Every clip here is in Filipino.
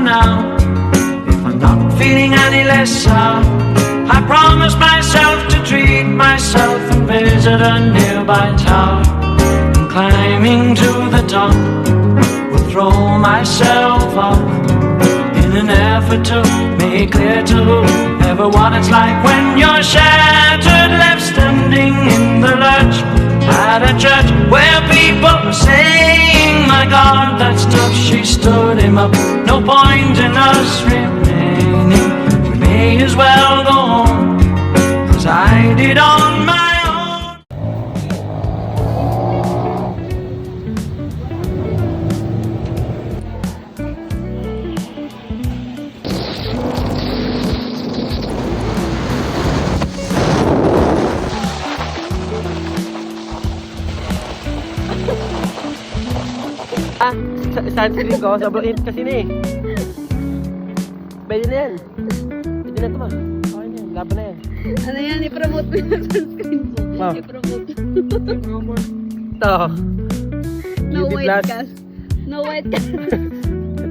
now. If I'm not feeling any less sound, I promise myself to treat myself and visit a nearby tower. And climbing to the top, will throw myself up in an effort to make clear to whoever what it's like when you're shattered, left standing in the lurch at a church where people were saying, my God, that stuff, she stood him up. No point in us remaining, we may as well go home, 'cause I did on my own. Sunscreen ko, sobrang init kasi na eh. Pwede na yan. Pwede na ito ma. Okay na yan, laban na yan. Ano yan, i-promote mo yung sunscreen mo. Oh. I-promote. Ito. No UV white Plus. cast. No white cast.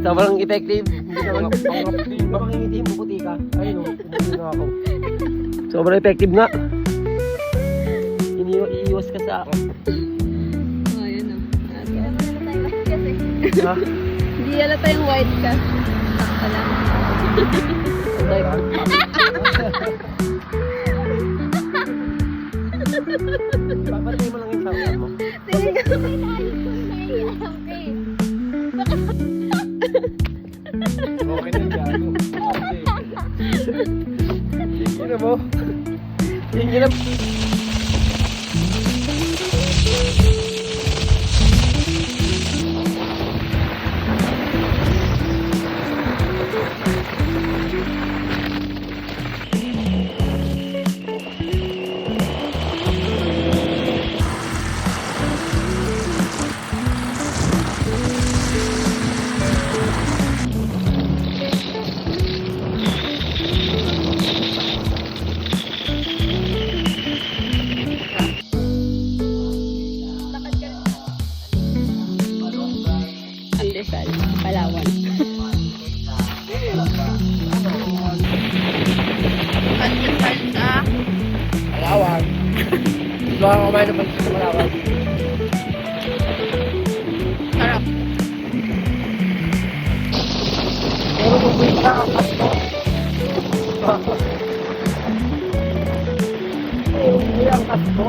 Sobrang effective. Baka ngiti mo puti ka. Ayun o, pinagin na ako. Sobrang effective nga. Iiwas ka sa ako. Oh, yun o. Ha? Hindi halata yung white cast. Sakta lang. Patay ka? Papatay mo lang yung sarap mo. Sige ka. Okay na dyan. Yun na mo. Yun na. Rizal, Palawan. Rizal sa Palawan. Gusto ka kumain ng pansit sa Palawan. sarap. Pero bubuhin ka ang pasto. Hindi ang pasto.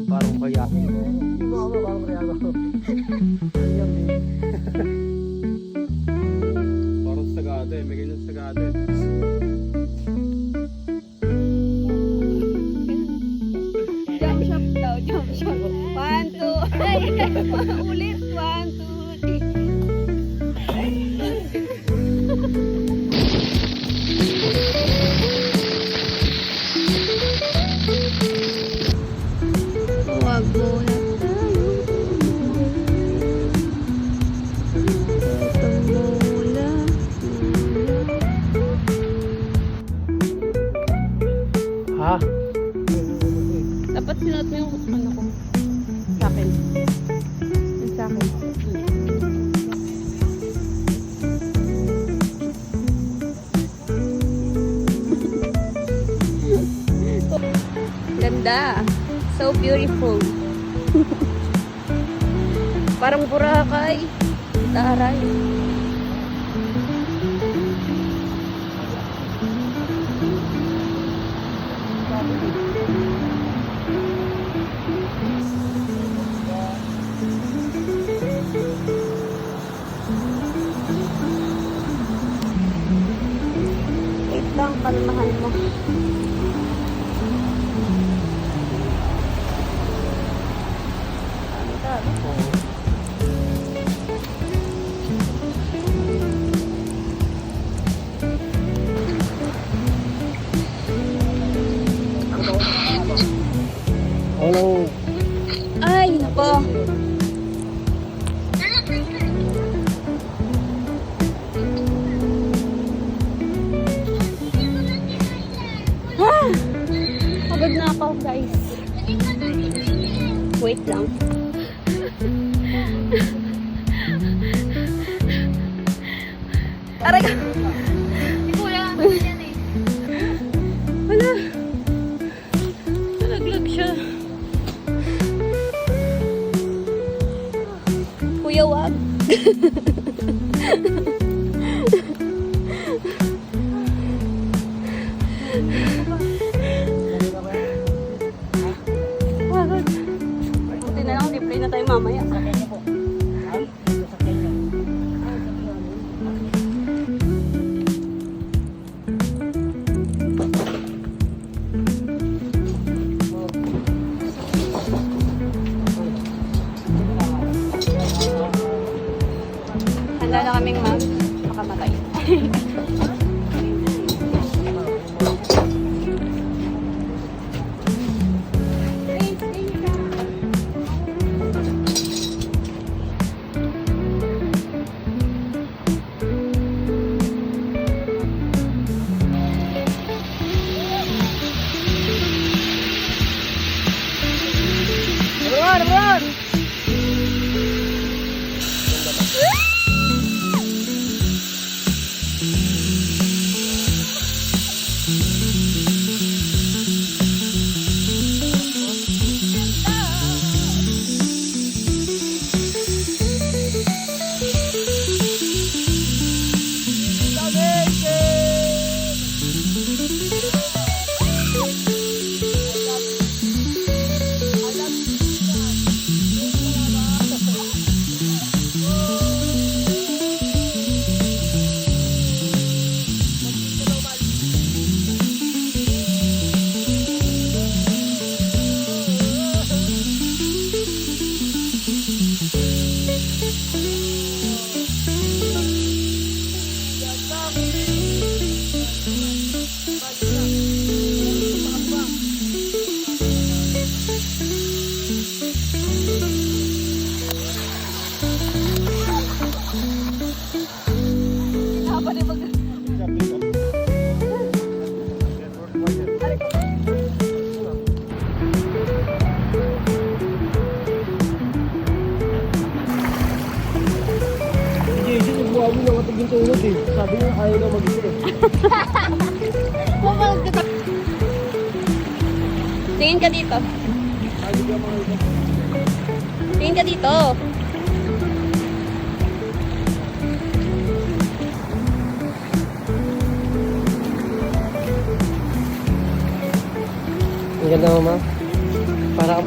Parang kaya. Hindi mo ako parang kaya ako. Parang sagada eh. May ganyan sagada eh. Jump shot daw, jump shot. 1, 2, ay, ulit. 1, 2, 3. Wag mo na Ha? dapat sinuot mo yung ano ko sa akin. Yung sa akin. Ganda. So beautiful. Parang Boracay. Taray. Wait lang, kalmahan mo. Walang... Ay, nako. Wait lang. Aray ka. Hindi ko wala kang yan eh. Wala. Nalaglag siya. Kuya, wag. Wag. Buti na lang, replay na tayo mamaya. Handa na kaming ma'am. Makamatay. Sabi niya, ayaw na mag-isa eh. Tingin ka dito. Tingin ka dito. Ang ganda mo, ma. Para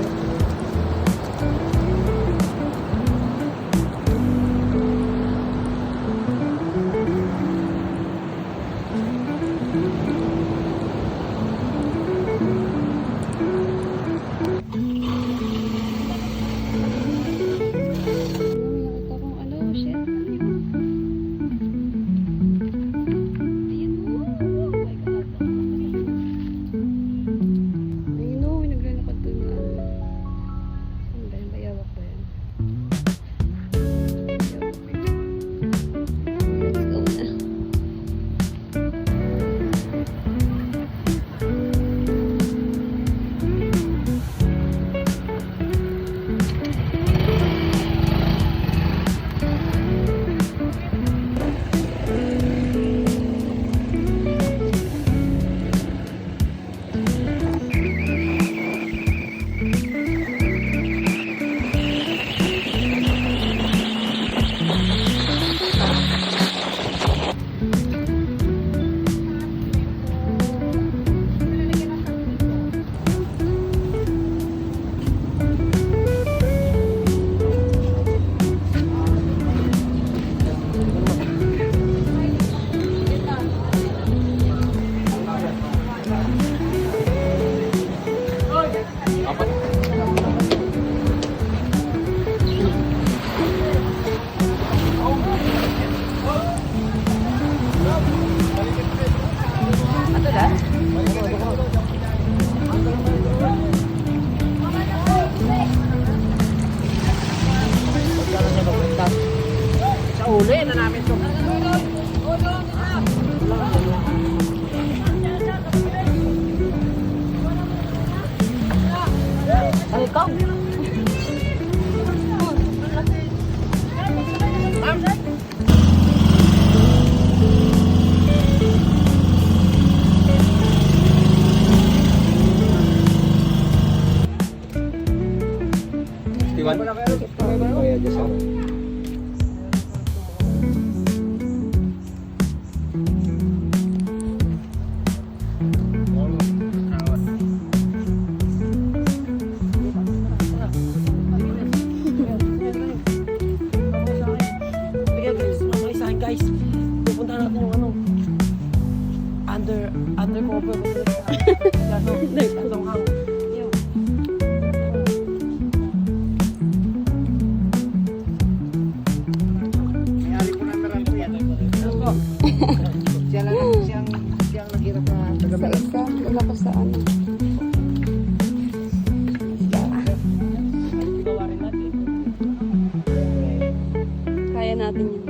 Uli na namin to. Ay, ikaw. undercover ko sila sa Songhang. Siyang naghirap na Sa isa, wala ko sa ano. Kaya natin yun.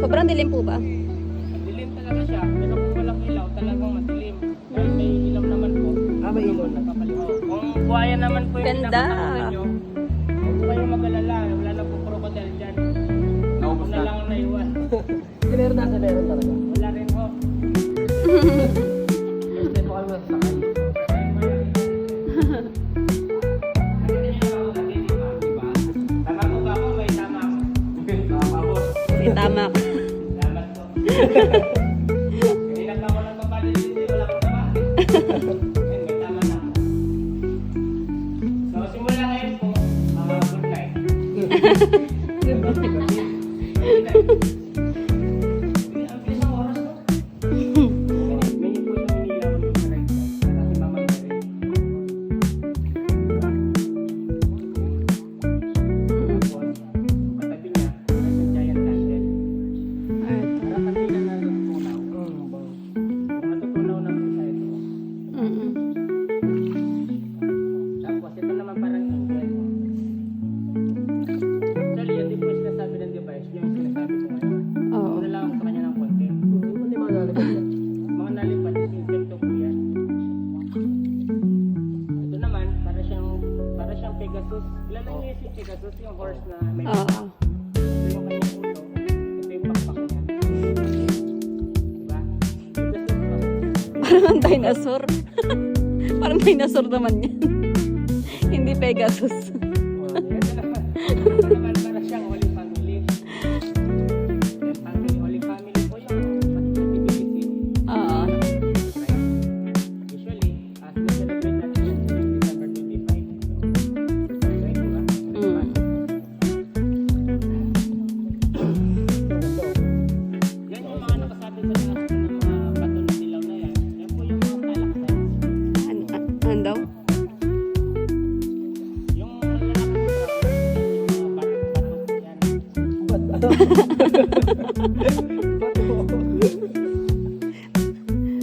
Sobrang dilim po ba? Madilim talaga siya, pero kung walang ilaw, talagang madilim. Dahil may ilaw naman po. may ilaw na. Napapaliw. Kung buhaya naman po yung Ganda. nakakita nyo, huwag po kayong mag-alala. Wala na po crocodile dyan. Ako na lang ang naiwan. Meron talaga. Wala rin po. Hindi po kami masasakay. Tama po ba ako? May tama ako. Tama po. May tama ka. Salamat po. Kanina pa ako nagpapalit, hindi wala akong tama. Ngayon may tama na ako. So simula ngayon po, good night. Good night. Ang bilis ng oras po. May po yung inilaw yung correct. Para si Mama Mary. Katabi niya, nasa giant candle. Para kanina na natutunaw. Kung natutunaw na po siya ito. Tapos ito naman parang angel. Actually, yun din po yung sinasabi ng device. Yung sinasabi ko ngayon. Oo. Una lang ako sa kanya ng konti. Hindi mga lalabas yan. Mga nalipat, disinfecto po yan. Ito naman, para siyang Pegasus. Kilala niyo yung si Pegasus, yung horse na may Oo. ito yung kanyang ulo. Ito yung backpack niya. Diba? Pegasus ba? Parang dinosaur. Parang dinosaur naman yan. Hindi Pegasus. Ito naman para siyang Holy Family. Yung family, Holy Family po yung matitibigiti. Oo. Usually, celebrate natin yung December 25. Right, diba? Yan yung mga nakasabi sa mga bato na dilaw na yan. Yan po yung mga kalaksan. Ano daw? Yung lalaki yung mga bato yan.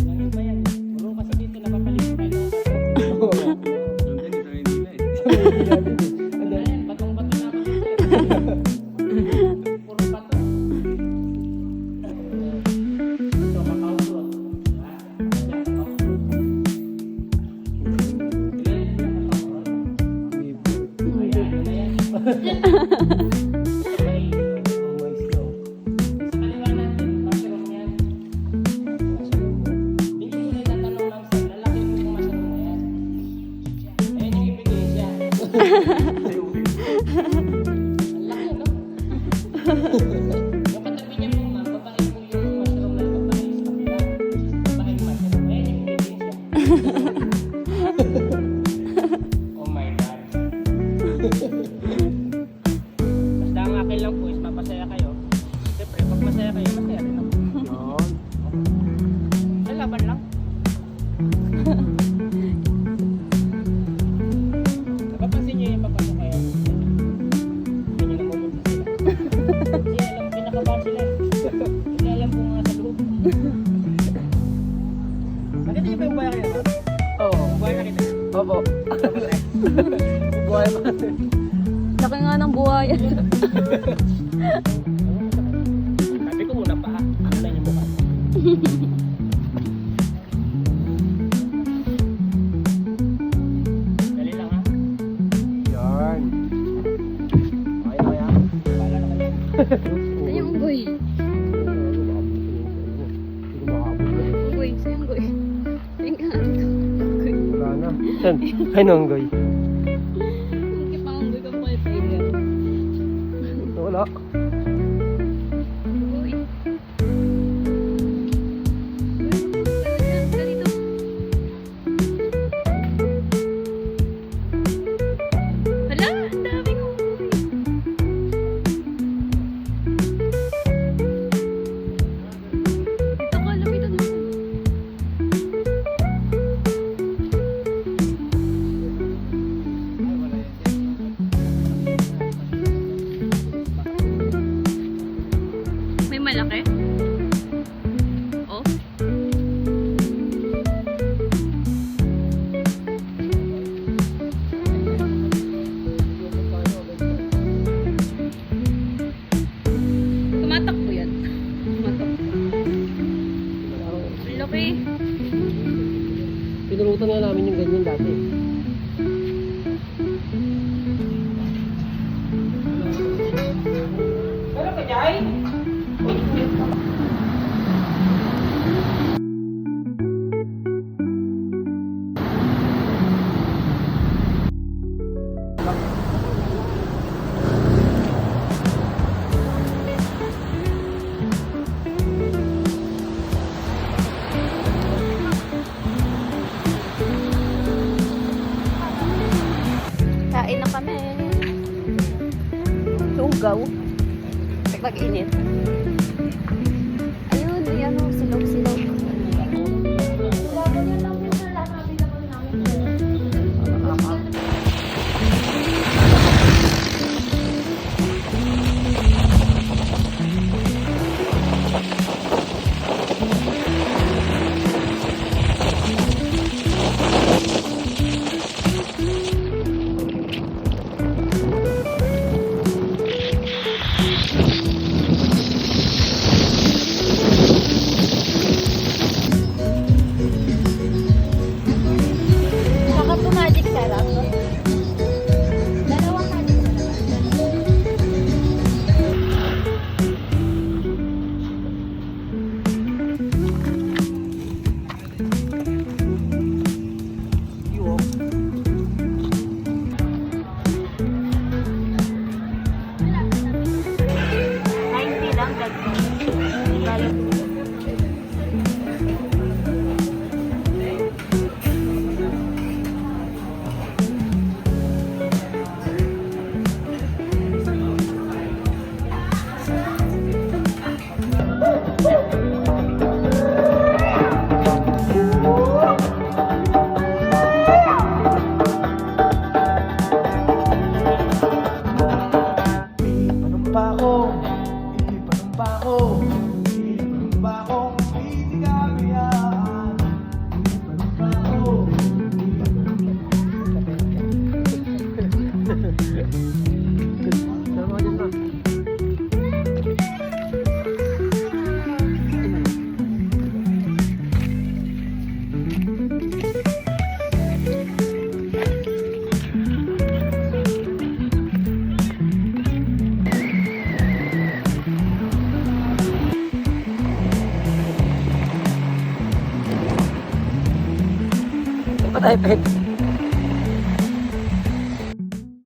Yung iba yan. Puro kasi dito napapalit tayo ng bato. Ano yan? Batong-bato na ako dito. Puro bato. Ito, cacao fruit. Diba? Yan, cacao fruit. Ilan yung cacao fruit? Ayan, ano yan? Okay. Sa kaliwa natin, mushroom yan. Hindi ko na itatanong lang sir, lalaki mo yung mushroom na yan. Ayan yung ibigay siya. Ang laki, no? Yung katabi niya po ma'am, babae po yung mushroom na babae sa kabila. Babae yung mushroom. Ayan yung ibigay siya. Oh my God. Basta ang akin lang po is mapasaya kayo. Siyempre, pag masaya kayo, masaya rin ako. Sa laban lang. Napapansin niyo yung papasok kayo. Hindi niyo namumulsa sila. Kasi alam, pinakabahan sila. Hindi alam kung nga sa loob. Nakita niyo ba yung buhay kayo? Oo. Buhay nakita niyo? Opo. Buhay pa. Laki nga ng buhaya. Sabi ko muna pa ha. Ano na yung mukha? Dali lang ha. Yan. Kaya. Bahala na kayo. Ito yung unggoy. Unggoy. Sa unggoy. Tingnan. Unggoy. Wala na. Yan. Ay, nonggoy. Unggoy pa unggoy ka po yung tiger. Wala. Unggoy. Ganito. Hala, ang daming unggoy. Dito ka, lapitan mo. malaki? Oh. Tumatakbo yan. Tumatakbo. Ang laki. Pinulutan nga namin yung ganyan dati. Kain na kami. Lugaw. Pag-init. Ayun, yan o. Silog-silog. Saka po magic sarap. Dalawang magic sarap. Panumpa ko, panumpa ko, panumpa ko, hindi ka biyaan. Panumpa ko. Sama ka dyan ma. Patay pa